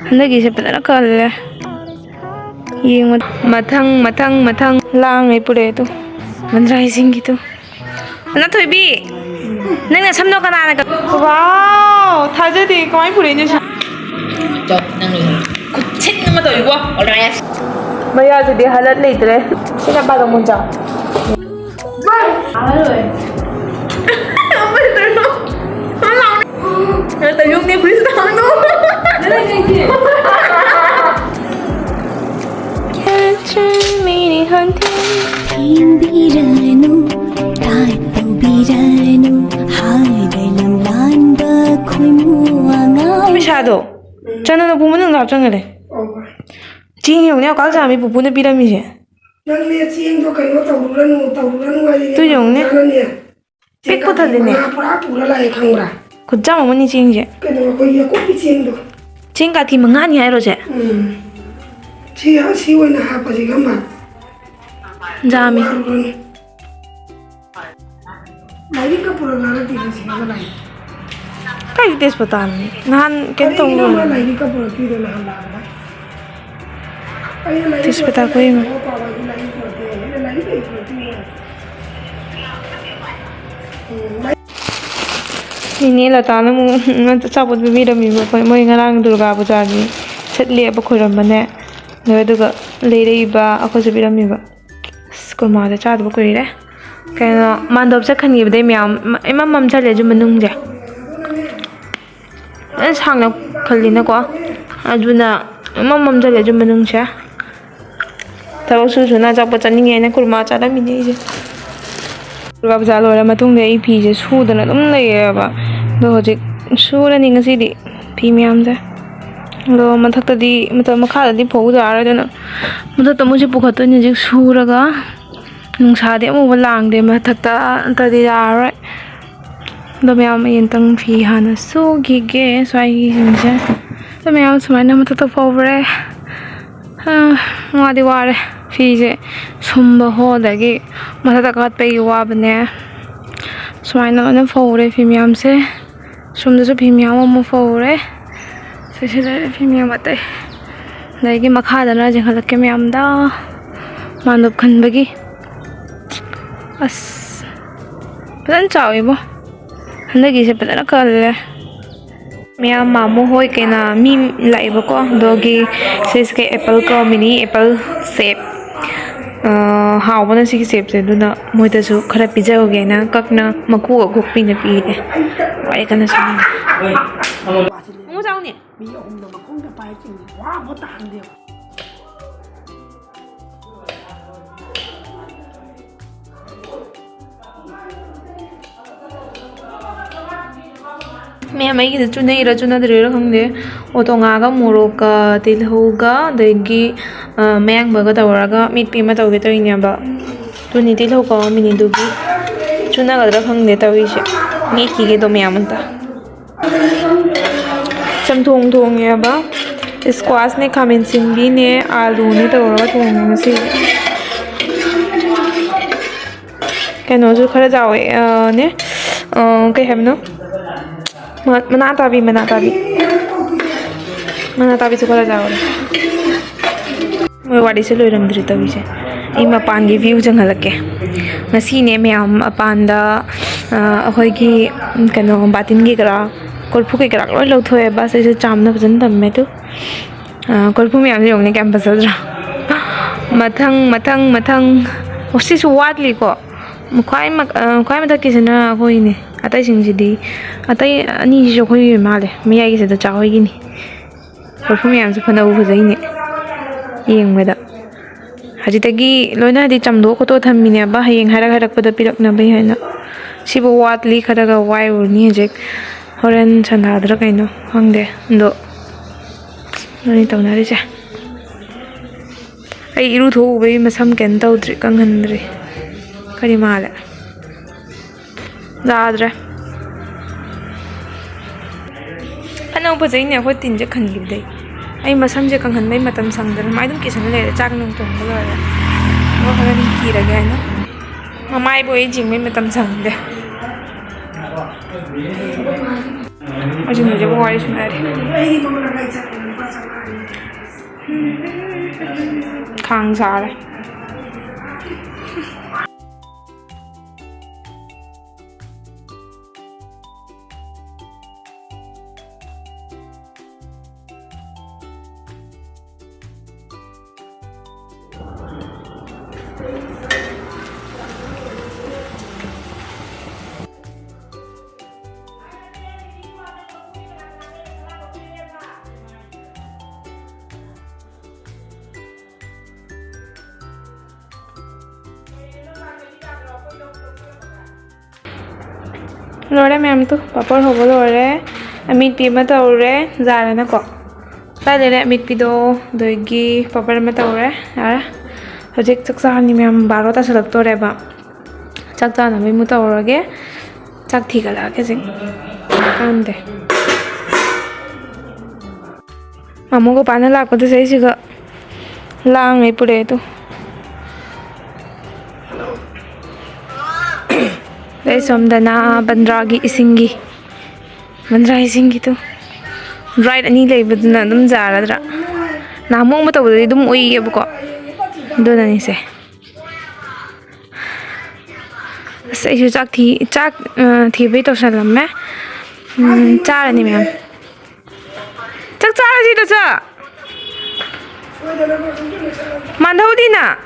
Handagise padana kalle. Yeng matang lang ay pure to. Mandrai sing gitu. Ana thoibi. Nang na samno kana na. Wow, thajadi kamai pure ni sa. Chop nang ni. Kuchit na ma toibo. Alright. Maya jadi halat leitre. Sina ba dong munja. Bye. Aloi. Apa itu? Halang. Ada yung ni please tang no. Mishado, chana na pumunang lapang gale. Ching yung niya kalsa mi pupuna pirami siya. Nang niya ching to kayo tawuran wali. Tu yung niya. Pik ko tali niya. Pura lai kangra. Kujama mo ni ching siya. Kaya ko iya ko ching do. Ching ka ti mga niya ero siya. Siya siwa na hapa si gamba. Jami. Lagi ka pura lara ti si gamba lai. Kaya tes patan. Nahan kentong mo. Lagi ka pura ti do na hala. Tes pata ko yun. Ini lah tanah mu sabut bibir demi apa mau ngarang Durga Puja ni set lihat berkurang mana lalu juga lari iba aku sebira mi ba sekolah mana cah tu berkurang deh kena mandop sekan ni berdeh miam emang mam cah leju menung je sang nak kali nak kau aduna emang mam cah leju menung je Thabak susu na cah pecah ni ni kurma cah dah mini je Durga Puja lo dah matung deh ipi je sudah na lagi apa do hojik sura ni ngasi di pimiam da lo mathak ta di mata makha di phou da ra dana mata ta mu ji pukhat ni jik sura ga nungsa de mu lang de mathak ta di da ra do myam yin tang phi hana su gi ge swai gi je do myam smai na mata ta phou re ngwa di wa re phi je sumba ho da gi mata ta kat pe wa bne swai na phou re phi myam se Sumda so pimiyam mo faure, sesile pimiyam ate. Lagi makha dana jengkal ke miyam da, mandop kan bagi. As, pelan caw ibu, hendak gisi pelan kalle. Miyam mamu hoi kena mi lai bako, dogi ses ke apple ko mini apple shape. How mana sih shape se, duna moi tu so khara pizza ho gaya na, kakna maku guk pi na pi de. Vậy cái này sao? Không sao nè. Bây giờ ông đâu mà không được bài chuyện gì quá vô tàn điều. Mẹ mấy cái chuyện này là chuyện nào đấy không đấy? Ô tô ngã cái mùa cái tiền hậu cái đấy cái mẹ anh bảo cái tàu ra cái mít pin mà tàu cái tàu nhà bảo. Tôi nhìn tiền hậu cái mìnhดูcái chuyện nào cái không đấy tàu cái mít cái đồ mẹ mình ta. Chăm thùng nha ba. Squash này khamin simbi này alu này tàu ra thùng cái gì? Cái nó chú khá giàu ấy nè. Cái hầm nó. Mana tabi tu kalau jauh. Moi wadi selu ram diri tabi je. Ima pan gi view jang halak ke. Ngasi ne me am pan da ahoi gi kano batin gi kara korpu ke kara loi lo thoe ba se cham na bjan tam me tu. Korpu me am jong ne campus ra. Mathang. Osi su wadli ko. Khwai ma ta kisana hoi ne. Atai sing jadi atai ani jo khoi male mi ai se da cha hoi ni perfume am se phana u phai ni yeng me da haji tagi loina di chamdo ko to tham mi ne ba yeng harak pada pirak na bai haina sibo wat li khara ga wai ur ni je horen chanda dra kai no hangde ndo ni taw na ri cha ai iru tho bai masam ken taw dri kang han dri kari male Zadra. Ano ba zai ne ko tin je khan gib dai. Ai masam je kang han mai matam sang dar mai dum kisan le chak nung tong ba la. Mo ha ni ki ra ga na. Ma mai bo e jing mai matam sang de. Masih aja mau wari sebenarnya. Ini mama nak baca ini baca lagi. Kang salah. Lore ma'am tu, papar hobo lore, amit pi mata ore, zara na ko. Tadi le amit pi do, doigi papar mata ore, ara. Hojik caksa ni ma'am baro ta selak to re ba. Cakta na mi muta ore ge, cak thi kala ke sing. Kande. Mamu ko pana la ko to sei siga. Lang ai pure tu. Đây xong đã na bandragi isingi bandra isingi tu right ani lei bud na dum zara dra na mong ma taw dum oi ye ko do na ni se sai ju chak thi be to salam me cha ni me chak cha ji to cha man thau di na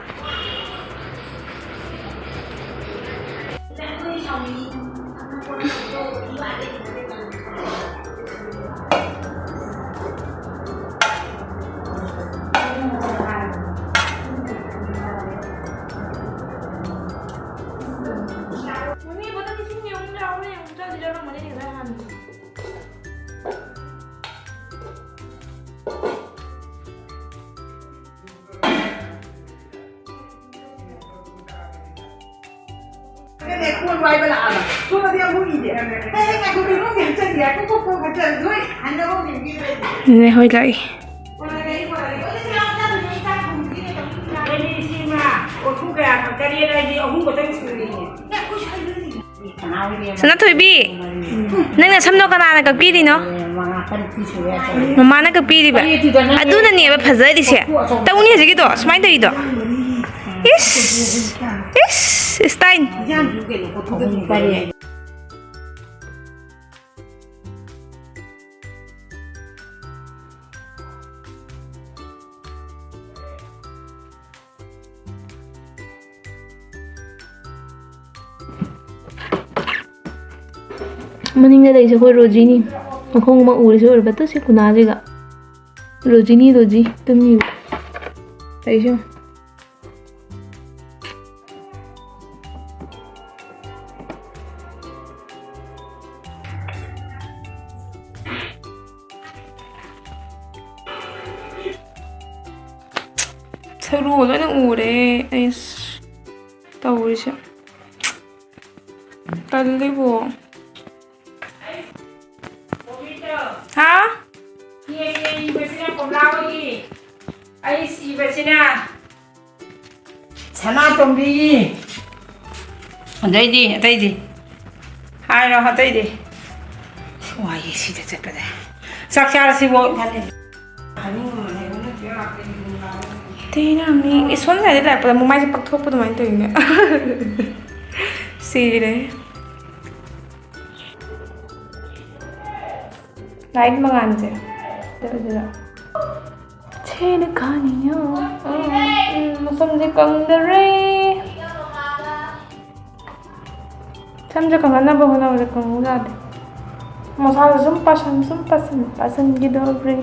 Cái khuôn vai bên là chúng ta theo mũi gì vậy? Cái này cũng đừng có việc chân gì, cũng có cái chân dưới, anh đâu có việc gì vậy? Này hồi lại. Sana thôi bi, nang na samno kana na kapi di no? Mama na kapi di ba? Adu na niya ba phazai di siya? Tahu ni segi to, smile tadi to. Stein. Maningna dai se koi Rojini makhong ma uri se uri bata se kuna jega Rojini tumni dai se 새로 오는 오래 에이씨 나 오리시 달리고 hả? Chị về xin cùng lao đi. Ai chị về xin à? Chả nào tông đi. Ở đây đi. Hai rồi, ở đây đi. Ôi, chị thật chất đây. Sắc xa là chị vội. Thế nào đi? Cái xuân này lại là một mai sẽ bắt thuốc của tụi mình tưởng nữa. Xì đấy. 라이트만 앉아. 들어. 체는 가니요. 무슨 건드레. 참자가 만나 보고 나오래 건가데. 뭐 사서 좀 빠선 기도 그래.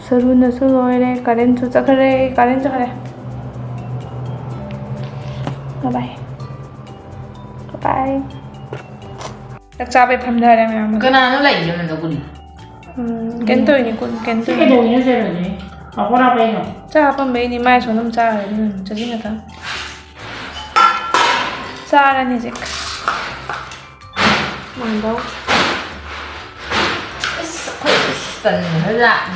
서루나 서로래 가렌 조작하래. 바이바이. Chắc cha bị phàm đời này mà. Cái nào nó lạnh cho mình đâu cũng. Kén tôi nhỉ con kén tôi. Cái đồ như thế rồi nhỉ? Học có đâu đây nào? Cha con mấy ni mai xuống năm cha rồi nên cho gì nữa cha ra này chứ. Mang đâu? Tần hơi lạ.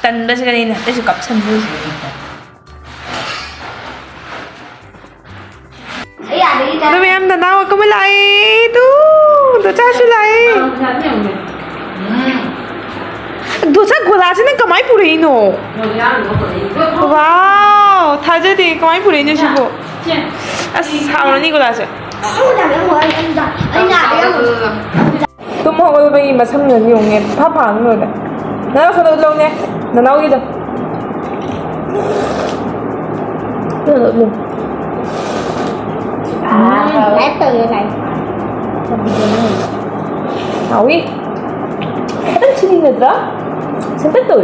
Tần bây giờ cái này nè, đây là cặp sân vui. Ấy à, đi Tụi em đàn nào có mới lại tụi cha sư lại tụi cha của là chứ nên có máy phụ đi nổ wow thay chứ thì có máy phụ đi như sư phụ à sao nó đi của là chứ tụi mong cái bên mà xăm nhận dùng nghe pháp phản rồi đấy nó không được lâu nè nó nấu gì đâu nó được luôn lát từ này Awi, ada sini nedra, sampai tu.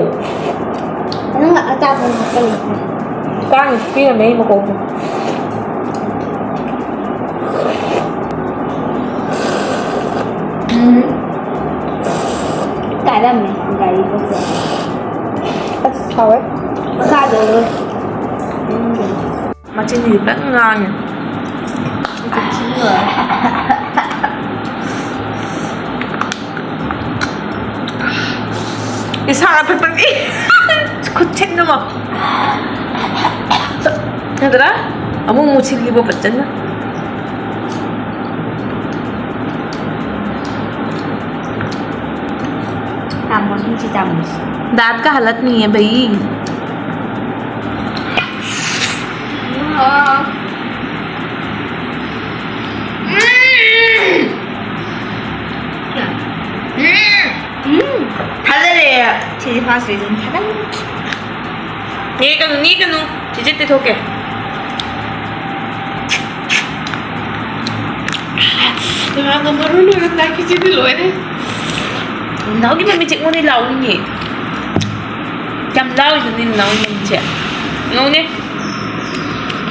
nó nggak tahu sekali Kan, pina may mo ko. cả đêm này gầy có sợ Sao ấy? xa rồi Mà trên gì rất ngon nhỉ? chín người. 이상한 닭다리. 코첸 넘어. 얘들아, 아무 모칠 입어 봤잖아. làm một chỉ tầm दांत का हालत नहीं है भाई. 달달해. chỉ pha sử dụng thật đấy 니가 누 지질 때 도게. Tôi không có rối luôn lại khi chưa đi lỗi đấy. Nấu cái mình chị ngon đi lâu nhỉ? Chăm lâu rồi nên nấu mình chị. Nấu nhé.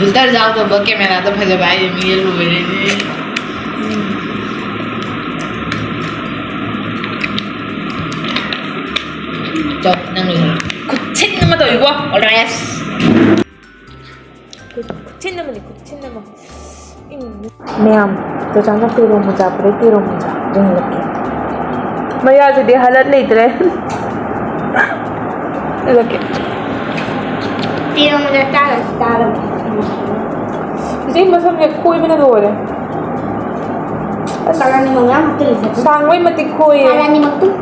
Uधर जाओ तो बके मेरा तो फजे भाई ये लुए रे 저 năng 고친놈아 더 이거. Ores. 고친놈이네 고친놈아. Ma'am तो जाना तेरो मजा पड़े तेरो मजा जो लगे मैं आज दे हालत नहीं इतरे लगे tiêu người ta là जी मतलब ये कोई भी ना दो रहे sao ra nhưng mà ngắm từ sang với mà tịch khôi sao ra nhưng mà cứ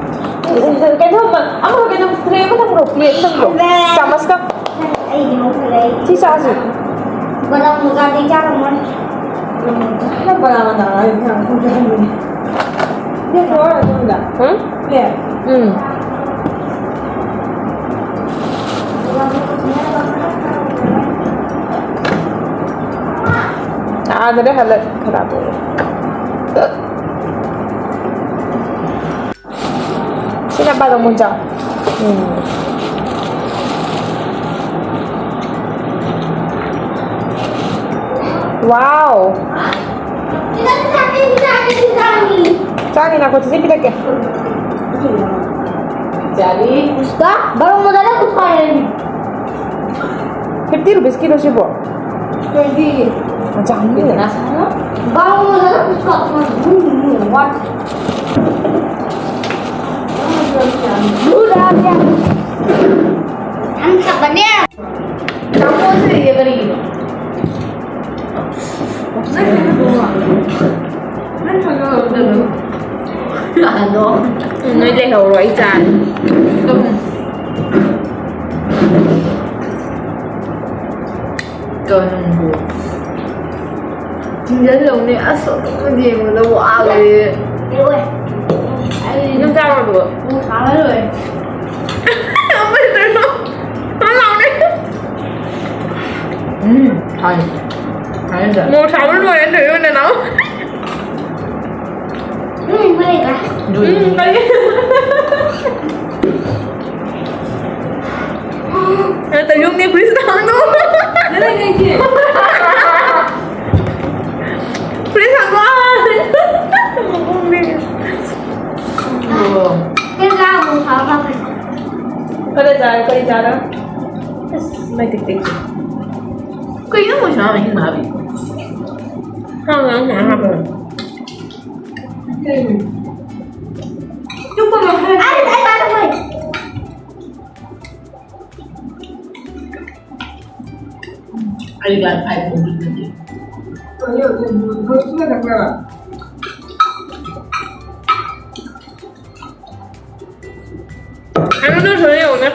cái thơm mà ấm vào cái thơm tre có thơm rột liền thơm rột chả mất cấp ấy thì không phải đấy chi sao gì còn đâu một gia đình chắc là muốn nó bà làm nào lại thằng không cho mình biết rồi là không đã ừ nè ừ à nó đấy halat kharaab हो गया Sinabi mo dyan. Wow! Saan ako? Sisipin ka. Jadi उसका बड़ा मजा ना कुछ खाने में 50 rupees kilo siya po. 20 Macam ni. nasa ano? बड़ा मजा ना कुछ खाने what Buddha ya हम सब बने Kamu sih ya beri gitu. Ano? Nói đây hầu rồi chán. Ikaw nunggu. Tinggal lang ni aso hindi mo daw ali. Đi ơi Nung sao rồi bữa? Mua khá lắm rồi Không biết được đâu. Nó lòng đấy. Thôi. Thôi rồi. Mua 6 rồi anh thử này nấu. Mới đây cả Đây. Tự dung đi please thằng nó. đây này chị Please thằng con. Cái ra mua khá lắm rồi Có đi ra đó. Mày tịch tịch. Kaya mo siya may hinabi. Không rồi. chúc con được hai Anh ba đâu rồi Ay gan ay mo din. Ano doon sa iyo na?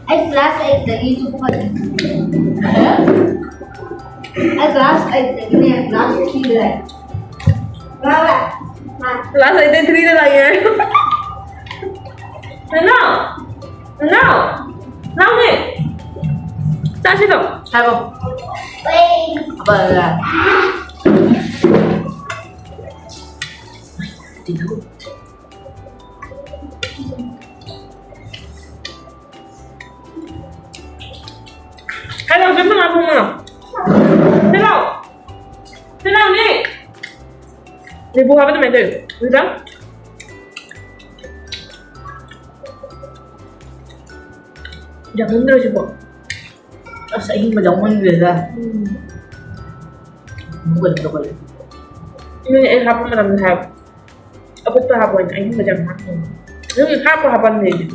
At last ay Dagi Thabak. At last ay Dagi na last killer. Baba. Last ay 3 na lang yan. Ano? Ano? Nauni! Saan sino? Sabi ko, Wait. abala. Tingnan. Hello, ganda nga po mo. Hello! Hello, ni! Ni buha pa naman doon. Ano? Jangan terus po. Sa ihing majangon nila. Bukan ito ko. Yung hapon mo naman hapon. Abot pa hapon, ay hindi madyang hapon. Yung hapon nila.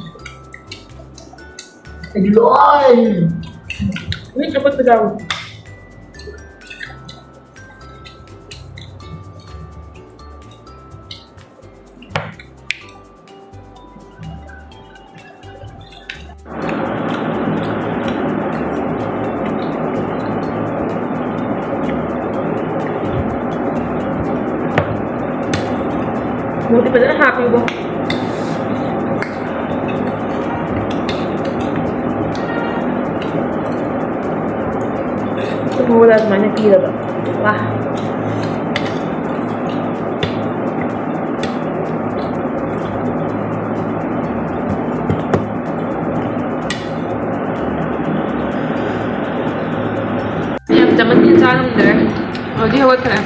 Nagloon! Yung abot pa daw. Buti pa na happy ba? Wala naman yung pila ba? Wah! Em chấm bánh sao không được? Rồi đi hốt cái này.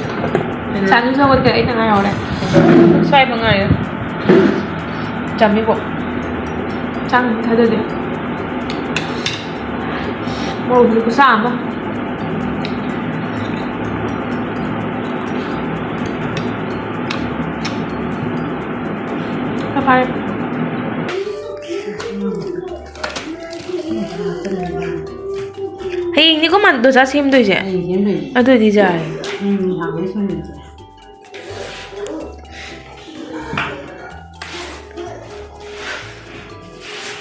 Sẵn sao hốt cái ấy thằng nào này? Xoay bằng ngày rồi. Chấm đi bộ. Chăng thấy được đi. Màu gì có xàm không? Phải. Hey, ini kok mantu sa sim tu je? Aduh di jai.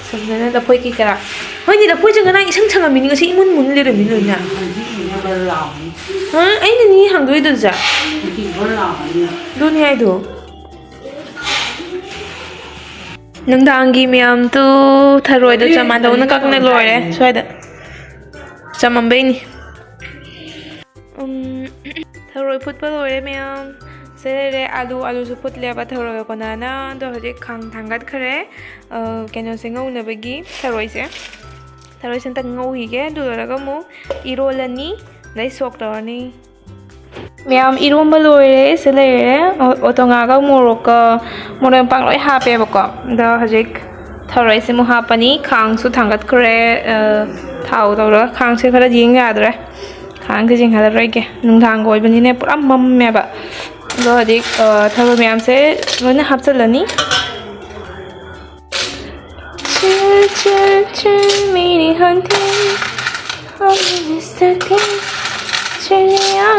Sebenarnya dah pergi kira. Hoi ni dah pergi jangan nak iseng jangan mini kasi imun mun liru mini nya. Hah? Ay ni hang doi tu ja. Dunia itu. Nangdangi miyam tu tharoi do chaman do na kak na lore. Soida. Chaman be ni. Tharoi phut pa lore miyam. Sere alu su phut le ba tharoi ko na na do hoje khang thangat khare. Keno se ngau na bagi tharoi se. Tharoi sen tak ngau hi ge do ra ga mu irolani dai sok to ni. Miyam iromba loire se leire otonga ga moroka moren pang loi hape ba ko da hajik tharai se mu hapani khang su thangat kre thau do ra khang se khara jing ya dre khang ke jing ha roi ke nung thang goi bani ne pura mam me ba do hajik tharu miyam se loi na hap chalani chil mini hunting on Mr. King चिड़िया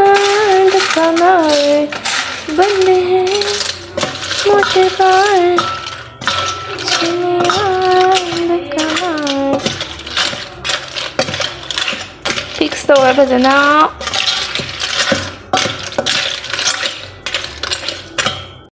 कमर बंद है मुझ पर चिड़िया कमर ठीक store बजना